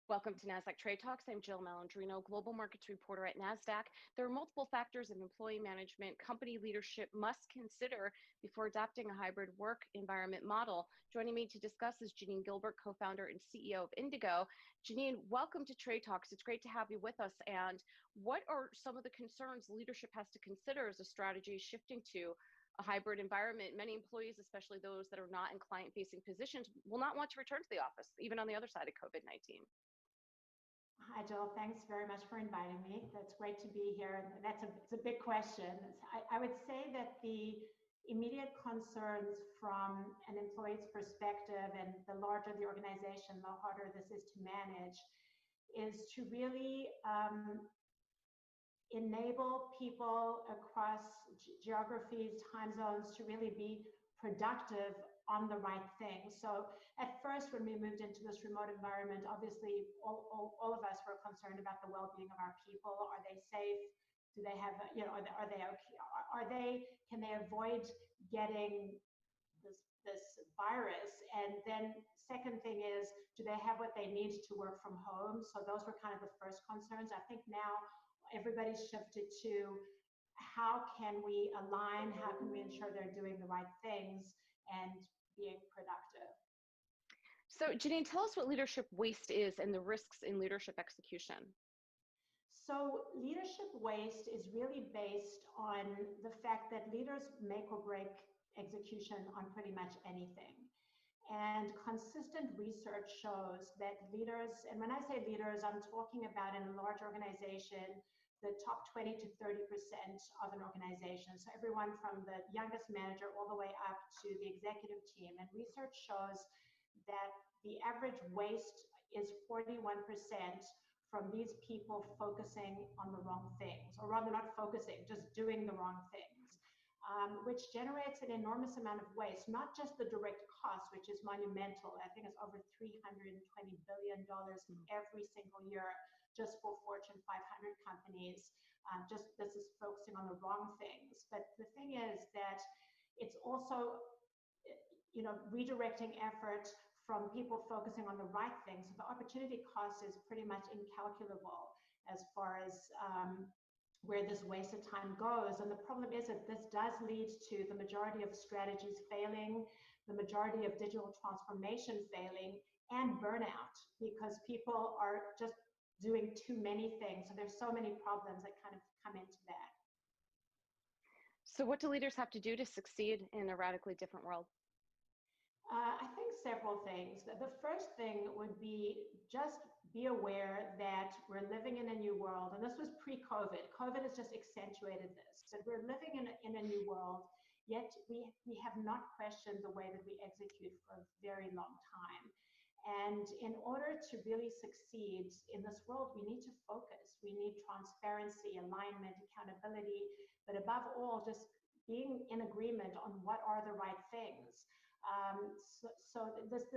Welcome to Nasdaq Trade Talks. I'm Jill Malandrino, Global Markets Reporter at Nasdaq. There are multiple factors of employee management company leadership must consider before adopting a hybrid work environment model. Joining me to discuss is Janeen Gelbert, co-founder and CEO of Indiggo. Janeen, welcome to Trade Talks. It's great to have you with us. And what are some of the concerns leadership has to consider as a strategy shifting to a hybrid environment? Many employees, especially those that are not in client-facing positions, will not want to return to the office, even on the other side of COVID-19. Hi, Jill. Thanks very much for inviting me. That's great to be here. It's a big question. I would say that the immediate concerns from an employee's perspective, and the larger the organization, the harder this is to manage, is to really enable people across geographies, time zones to really be productive on the right thing. So at first, when we moved into this remote environment, obviously all of us were concerned about the well-being of our people. Are they safe? Do they have, are they okay? Can they avoid getting this virus? And then second thing is, do they have what they need to work from home? So those were kind of the first concerns. I think now everybody's shifted to how can we align, how can we ensure they're doing the right things and being productive. So Janeen, tell us what leadership waste is and the risks in leadership execution. So leadership waste is really based on the fact that leaders make or break execution on pretty much anything. And consistent research shows that leaders, and when I say leaders, I'm talking about in a large organization, the top 20 to 30% of an organization. So everyone from the youngest manager all the way up to the executive team. And research shows that the average waste is 41% from these people focusing on the wrong things, or rather not focusing, just doing the wrong things, which generates an enormous amount of waste, not just the direct cost, which is monumental. I think it's over $320 billion every single year, just for Fortune 500 companies. This is focusing on the wrong things. But the thing is that it's also, redirecting effort from people focusing on the right things. So the opportunity cost is pretty much incalculable as far as where this wasted time goes. And the problem is that this does lead to the majority of strategies failing, the majority of digital transformation failing, and burnout, because people are just doing too many things. So there's so many problems that kind of come into that. So what do leaders have to do to succeed in a radically different world? I think several things. The first thing would be just be aware that we're living in a new world. And this was pre-COVID. COVID has just accentuated this. That we're living in a new world, yet we have not questioned the way that we execute for a very long time. And in order to really succeed in this world, we need to focus. We need transparency, alignment, accountability, but above all, just being in agreement on what are the right things. So this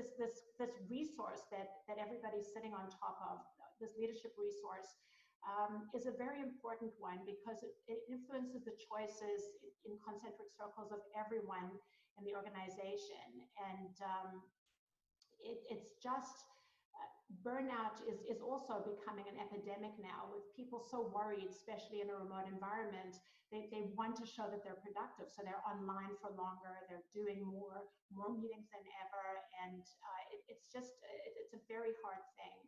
resource that everybody's sitting on top of, this leadership resource, is a very important one because it influences the choices in concentric circles of everyone in the organization. And it's just burnout is also becoming an epidemic now, with people so worried, especially in a remote environment. They want to show that they're productive, so they're online for longer, they're doing more meetings than ever, and it's a very hard thing.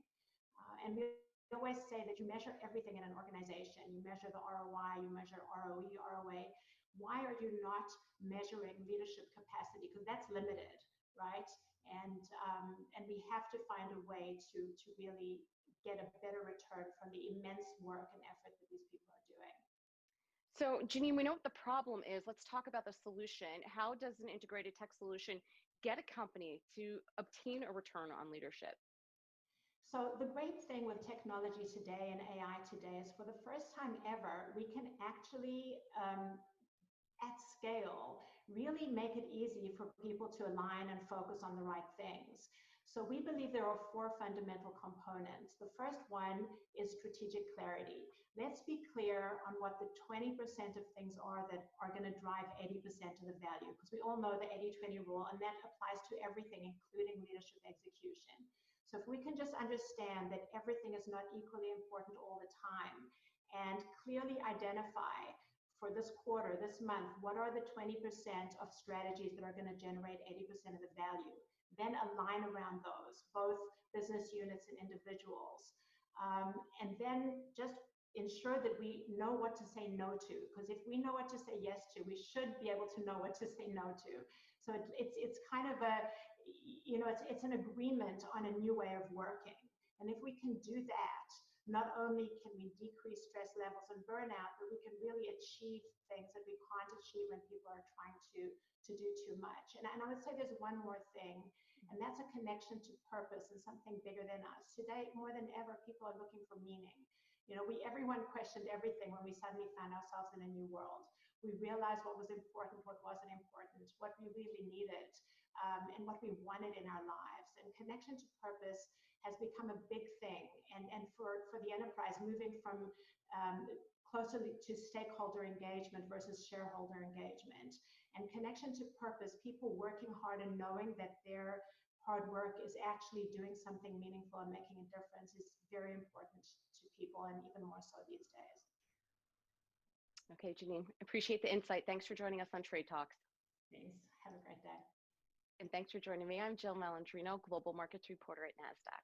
And we always say that you measure everything in an organization. You measure the ROI, you measure ROE, ROA. Why are you not measuring leadership capacity? Because that's limited, right? And we have to find a way to really get a better return from the immense work and effort that these people are doing. So Janeen, we know what the problem is. Let's talk about the solution. How does an integrated tech solution get a company to obtain a return on leadership? So the great thing with technology today and AI today is, for the first time ever, we can actually at scale really make it easy for people to align and focus on the right things. So we believe there are four fundamental components. The first one is strategic clarity. Let's be clear on what the 20% of things are that are going to drive 80% of the value, because we all know the 80-20 rule, and that applies to everything, including leadership execution. So if we can just understand that everything is not equally important all the time and clearly identify for this quarter, this month, what are the 20% of strategies that are going to generate 80% of the value, then align around those, both business units and individuals. And then just ensure that we know what to say no to, because if we know what to say yes to, we should be able to know what to say no to. So it's kind of a, it's an agreement on a new way of working. And if we can do that, not only can we decrease stress levels and burnout, but we can really achieve things that we can't achieve when people are trying to do too much. And I would say there's one more thing, and that's a connection to purpose and something bigger than us. Today, more than ever, people are looking for meaning. Everyone questioned everything when we suddenly found ourselves in a new world. We realized what was important, what wasn't important, what we really needed, and what we wanted in our lives. And connection to purpose has become a big thing. And for the enterprise, moving from closer to stakeholder engagement versus shareholder engagement. And connection to purpose, people working hard and knowing that their hard work is actually doing something meaningful and making a difference is very important to people, and even more so these days. Okay, Janeen, appreciate the insight. Thanks for joining us on Trade Talks. Thanks. Have a great day. And thanks for joining me. I'm Jill Malandrino, Global Markets Reporter at Nasdaq.